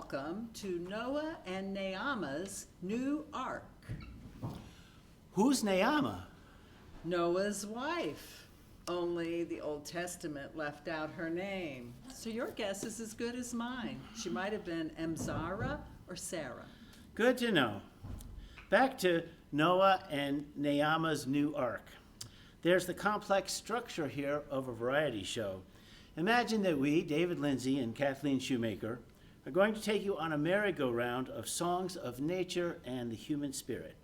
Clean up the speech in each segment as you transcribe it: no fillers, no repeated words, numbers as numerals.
welcome to Noah and Naama's new ark. Who's Naama? Noah's wife. Only the Old Testament left out her name. So your guess is as good as mine. She might have been Emzara or Sarah. Good to know. Back to Noah and Naama's new ark. There's the complex structure here of a variety show. Imagine that we, David Lindsay and Kathleen Shoemaker, are going to take you on a merry-go-round of songs of nature and the human spirit.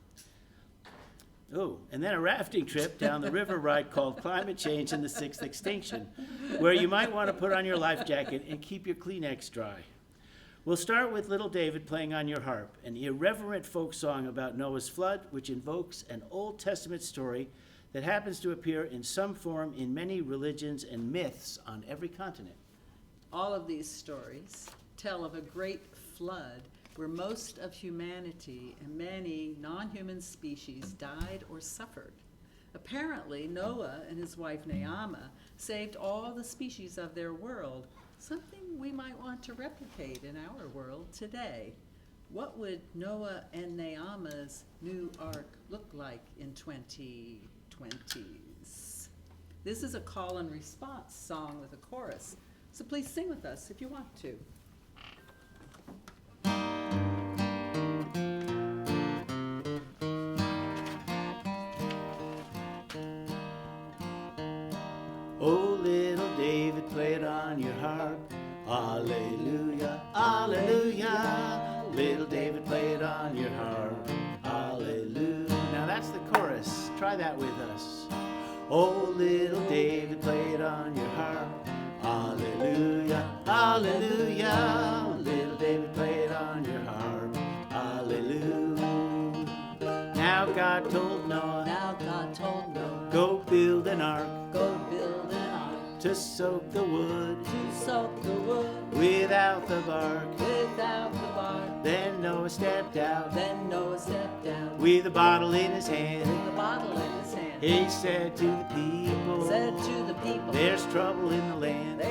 Oh, and then a rafting trip down the river ride called Climate Change and the Sixth Extinction, where you might want to put on your life jacket and keep your Kleenex dry. We'll start with Little David playing on your harp, an irreverent folk song about Noah's flood, which invokes an Old Testament story that happens to appear in some form in many religions and myths on every continent. All of these stories tell of a great flood where most of humanity and many non-human species died or suffered. Apparently, Noah and his wife Naama saved all the species of their world, something we might want to replicate in our world today. What would Noah and Naama's new ark look like in 2020s? This is a call and response song with a chorus, so please sing with us if you want to. Oh, little David, play it on your harp. Alleluia, alleluia. Little David, play it on your harp. Alleluia. Now that's the chorus. Try that with us. Oh, little David, play it on your harp. Alleluia, alleluia. Little David, play it on your harp. Alleluia. Now God told Noah, go build an ark. To soak the wood, without the bark. Then Noah stepped out, with a bottle in his hand. He said to the people, there's trouble in the land.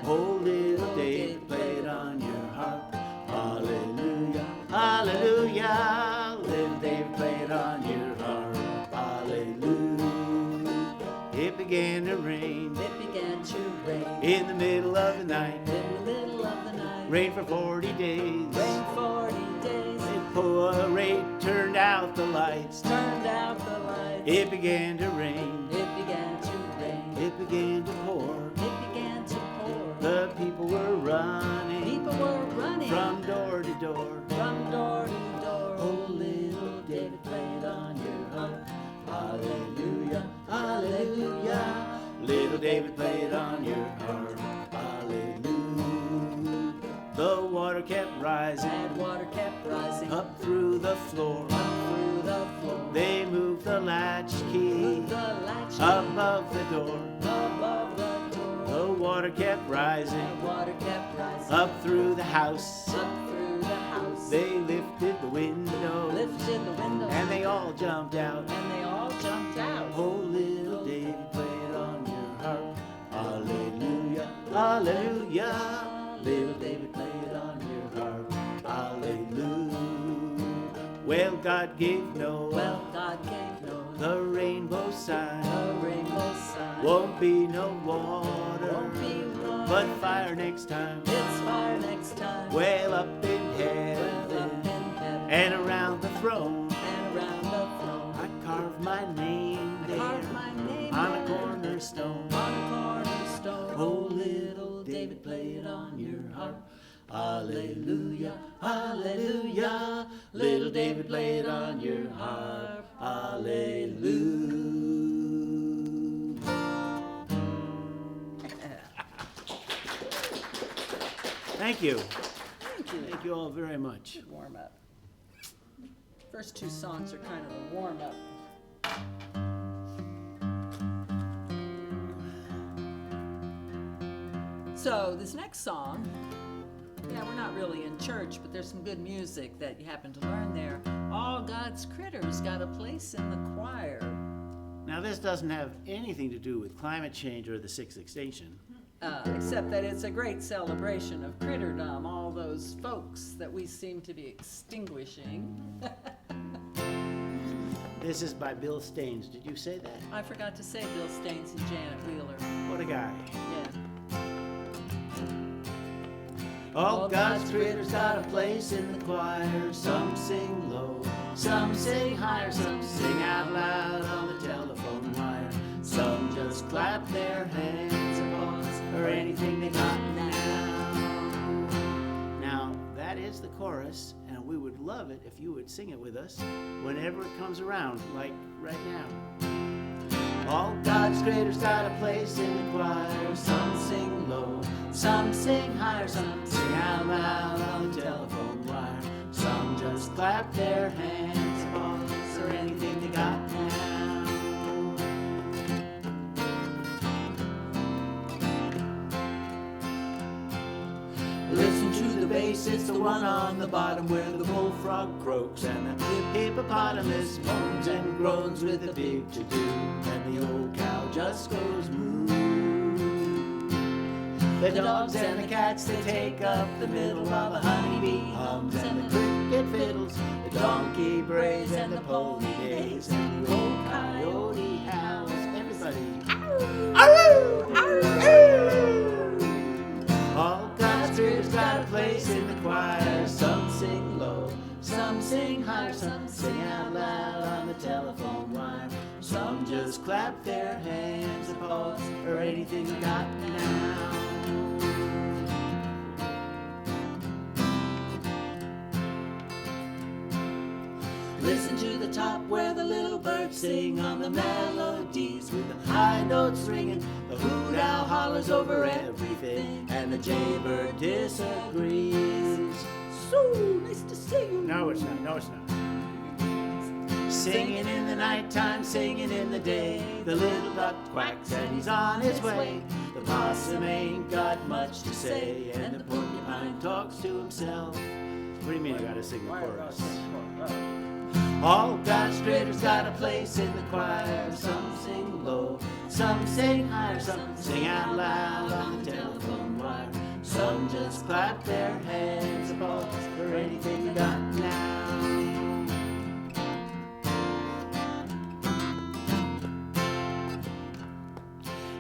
Oh, little David, play it on your harp. Hallelujah, hallelujah. Little David, play it on your harp. Hallelujah. It began to rain. In the middle of the night. Rain for 40 days. The poor turned out the lights. It began to rain. It began to pour. The people were running. From door to door. Oh, little David, play it on your harp. Hallelujah, hallelujah. Little David, play it on your harp. Hallelujah. The water kept rising. Up through the floor. They moved the latch key. Above the door. The water kept rising. Up through the house. They lifted the window. And they all jumped out. Oh, little David, play it on your harp. Hallelujah, hallelujah. Little David, play it on your harp. Hallelujah. Well, God gave Noah the rainbow sign. Won't be no water, but fire next time. Well, up in heaven and around the throne, I carved my name there on a cornerstone. Oh, little David, play it on your harp. Hallelujah, hallelujah. Little David, play it on your harp. Hallelujah. Thank you. Thank you all very much. Good warm up. First two songs are kind of a warm up. So this next song, we're not really in church, but there's some good music that you happen to learn there. All God's Critters got a place in the choir. Now this doesn't have anything to do with climate change or the Sixth Extinction. Except that it's a great celebration of critterdom, all those that we seem to be extinguishing. This is by Bill Staines. Did you say that? I forgot to say Bill Staines and Janet Wheeler. What a guy. Yeah. All God's creators got a place in the choir. Some sing low, some sing higher, some sing out loud on the telephone wire. Some just clap their hands and pause or anything they got now. Now, that is the chorus, and we would love it if you would sing it with us whenever it comes around, like right now. All God's creators got a place in the choir. Some sing low, some sing higher, some sing out loud on the telephone wire. Some just clap their hands and pause or anything they got now. Listen to the bass, it's the one on the bottom where the bullfrog croaks and the hippopotamus moans and groans with a big to-do, and the old cow just goes moo. The dogs and the cats, they take up the middle while the honeybee hums and the cricket fiddles, the donkey brays and the pony neighs and the old coyote howls. Everybody, aroo, aroo, aroo. All God's creators got a place in the choir. Some sing low, some sing higher, some sing out loud on the telephone wire. Some just clap their hands and pause or anything they got now. Listen to the top where the little birds sing on the melodies with the high notes ringing. The hoot owl hollers over everything, and the jaybird disagrees. So nice to see you. No, it's not. No, it's not. Singing in the nighttime, singing in the day. The little duck quacks and he's on his way. The possum ain't got much to say, and the porcupine talks to himself. What do you mean I gotta sing the chorus? All God's creators got a place in the choir. Some sing low, some sing higher, some sing out loud on the telephone wire. Some just clap their hands and pause for anything you got now.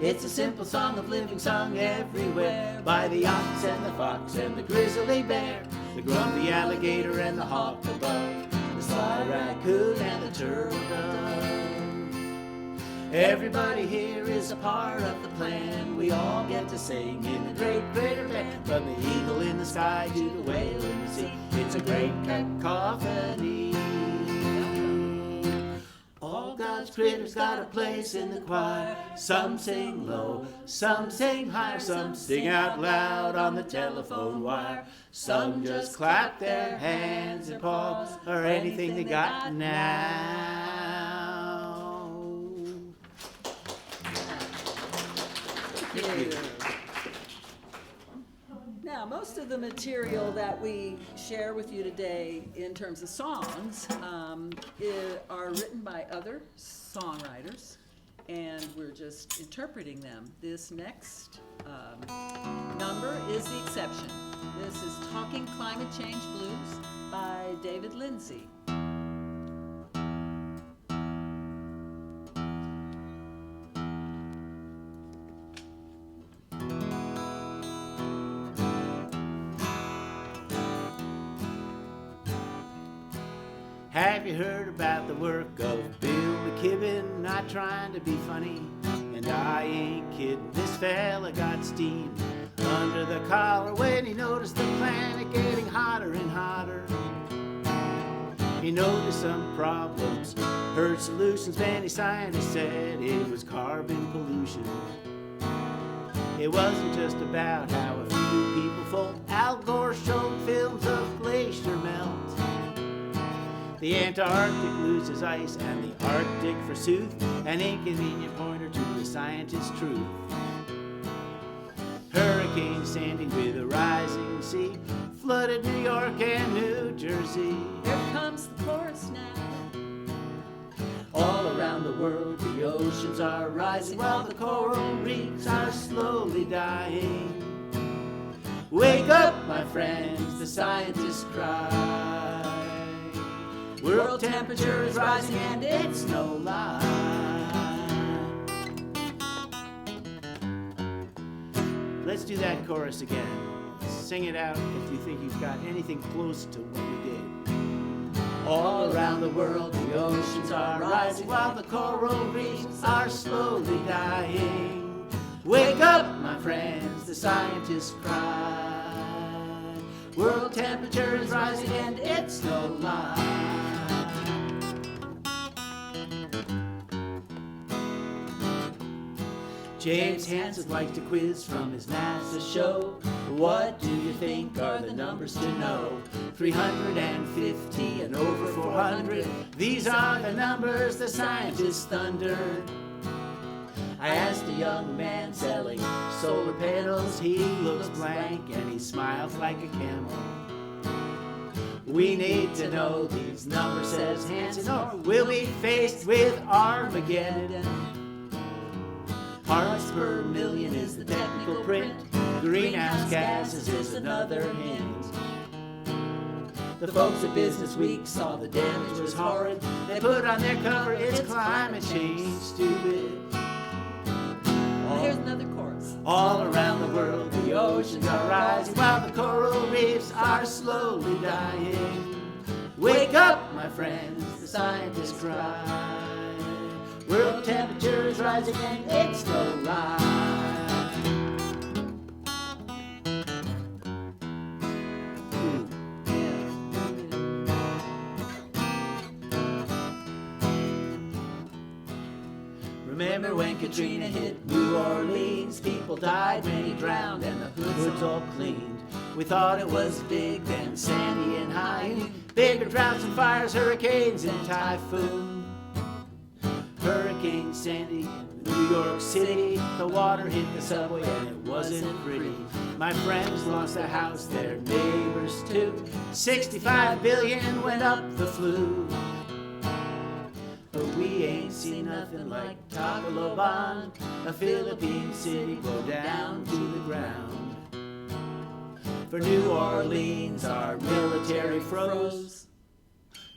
It's a simple song of living sung everywhere by the ox and the fox and the grizzly bear, the grumpy alligator and the hawk above, the sly raccoon and the turtle dove. Everybody here is a part of the plan. We all get to sing in the great greater band, from the eagle in the sky to the whale in the sea. It's a great cacophony. All God's critters got a place in the choir. Some sing low, some sing higher, some sing out loud on the telephone wire. Some just clap their hands and paws or anything they got now. Thank you. Now, most of the material that we share with you today in terms of songs are written by other songwriters, and we're just interpreting them. This next number is the exception. This is Talking Climate Change Blues by David Lindsay. Have you heard about the work of Bill McKibben? Not trying to be funny, and I ain't kidding. This fella got steam under the collar when he noticed the planet getting hotter and hotter. He noticed some problems, heard solutions. Many scientists said it was carbon pollution. It wasn't just about how a few people fold. Al Gore showed films of glacier melt. The Antarctic loses ice, and the Arctic, forsooth, an inconvenient pointer to the scientist's truth. Hurricane Sandy with a rising sea flooded New York and New Jersey. Here comes the chorus now. All around the world, the oceans are rising while the coral reefs are slowly dying. Wake up, my friends, the scientists cry. World temperature is rising and it's no lie. Let's do that chorus again. Sing it out if you think you've got anything close to what we did. All around the world, the oceans are rising while the coral reefs are slowly dying. Wake up, my friends, the scientists cry. World temperature is rising and it's no lie. James Hansen likes to quiz from his NASA show. What do you think are the numbers to know? 350 and over 400. These are the numbers the scientists thundered. I asked a young man selling solar panels. He looks blank and he smiles like a camel. We need to know these numbers, says Hansen, or we'll be faced with Armageddon. Parts per million is the technical print. Greenhouse gases is another hint. The folks at Business Week saw the damage was horrid. They put on their cover, it's climate change, stupid. Here's another chorus. All around the world, the oceans are rising while the coral reefs are slowly dying. Wake up, my friends, the scientists cry. World temperature is rising and it's no lie. Remember when Katrina hit New Orleans? People died, many drowned, and the hoods all cleaned. We thought it was big, then Sandy and High. Bigger droughts and fires, hurricanes and typhoons. Hurricane Sandy, New York City, the water hit the subway and it wasn't pretty. My friends lost their house, their neighbors too. 65 billion went up the flu. But we ain't seen nothing like Tacloban, a Philippine city go down to the ground. For New Orleans, our military froze.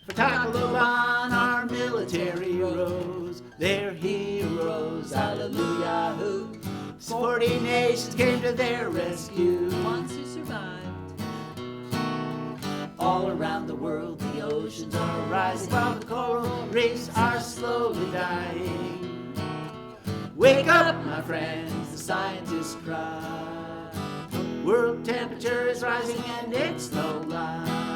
For Tacloban, our military rose. They're heroes, hallelujah, who 40 nations came to their rescue. Ones who survived. All around the world, the oceans are rising while the coral reefs are slowly dying. Wake up, my friends, the scientists cry. World temperature is rising and it's no lie.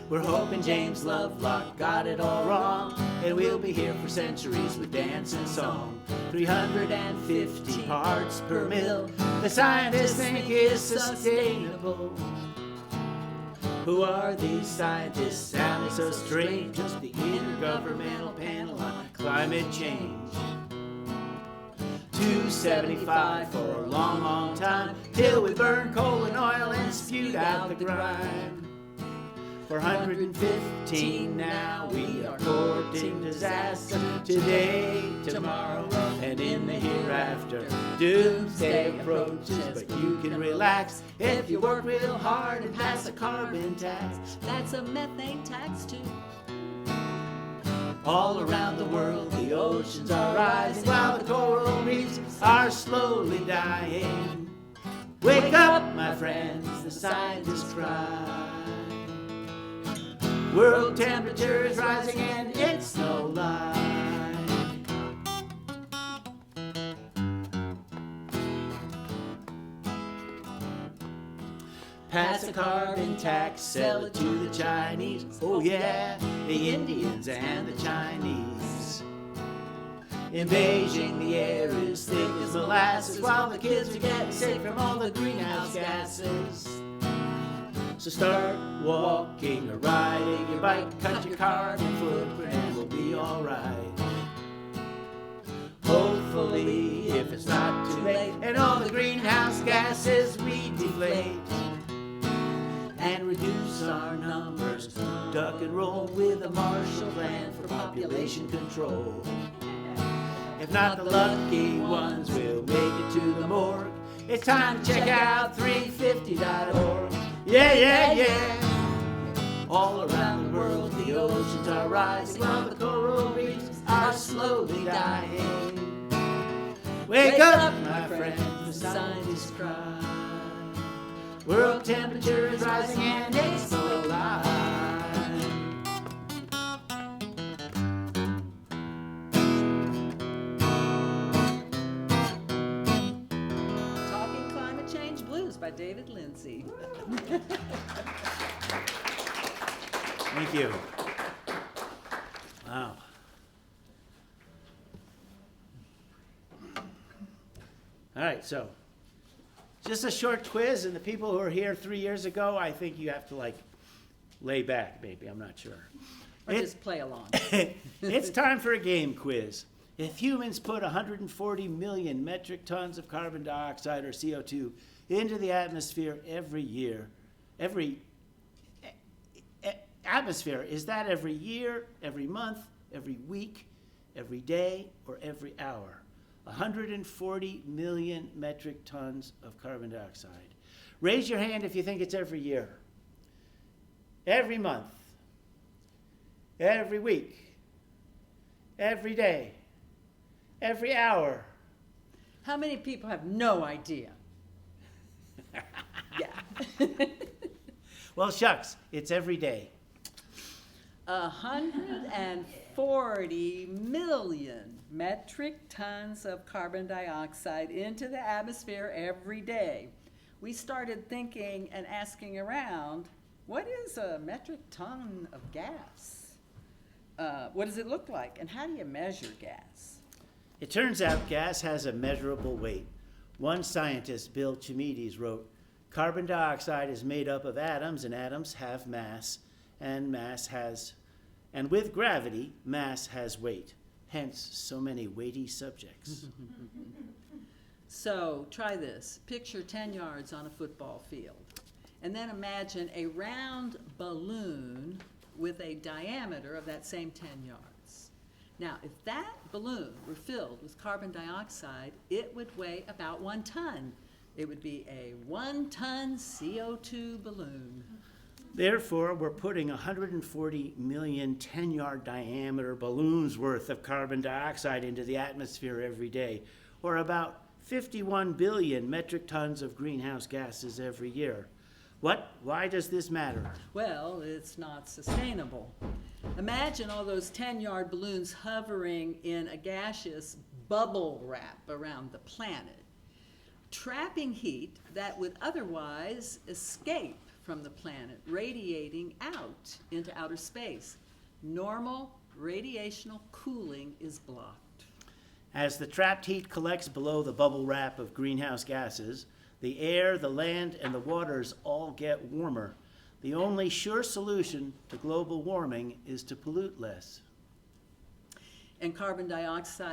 We're hoping James Lovelock got it all wrong, and we'll be here for centuries with dance and song. 350 parts per mil, the scientists think is sustainable. Who are these scientists sounding so strange? Just the Intergovernmental Panel on Climate Change. 275 for a long, long time, till we burn coal and oil and spewed out the grime. 415 now, we are courting disaster today, tomorrow, and in the hereafter. Doomsday approaches, but you can relax if you work real hard and pass a carbon tax. That's a methane tax too. All around the world, the oceans are rising while the coral reefs are slowly dying. Wake up, my friends, the scientists cry. World temperature is rising and it's no lie. Pass a carbon tax, sell it to the Chinese. Oh yeah, the Indians and the Chinese. In Beijing, the air is thick as molasses, while the kids are getting sick from all the greenhouse gases. So start walking or riding your bike, cut your carbon footprint and we'll be alright. Hopefully, if it's not too late, and all the greenhouse gases we deflate, and reduce our numbers, duck and roll roll with a Marshall Plan for population control. If not the lucky ones, we'll make it to the morgue. It's time to check out 350.org. Yeah, yeah, yeah. All around the world, the oceans are rising while the coral reefs are slowly dying. Wake up, my friends, the scientists cry. World temperature is rising and it's so alive. Talking Climate Change Blues by David Lindsay. Thank you. Wow. All right, so just a short quiz, and the people who were here 3 years ago, I think you have to like lay back, maybe. I'm not sure. Or just play along. It's time for a game quiz. If humans put 140 million metric tons of carbon dioxide or CO2 into the atmosphere every year, atmosphere, is that every year, every month, every week, every day, or every hour? 140 million metric tons of carbon dioxide. Raise your hand if you think it's every year, every month, every week, every day, every hour. How many people have no idea? Yeah. Well, shucks, it's every day. 140 million metric tons of carbon dioxide into the atmosphere every day. We started thinking and asking around, what is a metric ton of gas? What does it look like? And how do you measure gas? It turns out gas has a measurable weight. One scientist, Bill Chimides, wrote, carbon dioxide is made up of atoms, and atoms have mass, and with gravity, mass has weight. Hence, so many weighty subjects. So try this. Picture 10 yards on a football field. And then imagine a round balloon with a diameter of that same 10 yards. Now, if that balloon were filled with carbon dioxide, it would weigh about 1 ton. It would be a 1-ton CO2 balloon. Therefore, we're putting 140 million 10-yard diameter balloons worth of carbon dioxide into the atmosphere every day, or about 51 billion metric tons of greenhouse gases every year. Why does this matter? Well, it's not sustainable. Imagine all those 10-yard balloons hovering in a gaseous bubble wrap around the planet, trapping heat that would otherwise escape from the planet, radiating out into outer space. Normal radiational cooling is blocked. As the trapped heat collects below the bubble wrap of greenhouse gases, the air, the land, and the waters all get warmer. The only sure solution to global warming is to pollute less. And carbon dioxide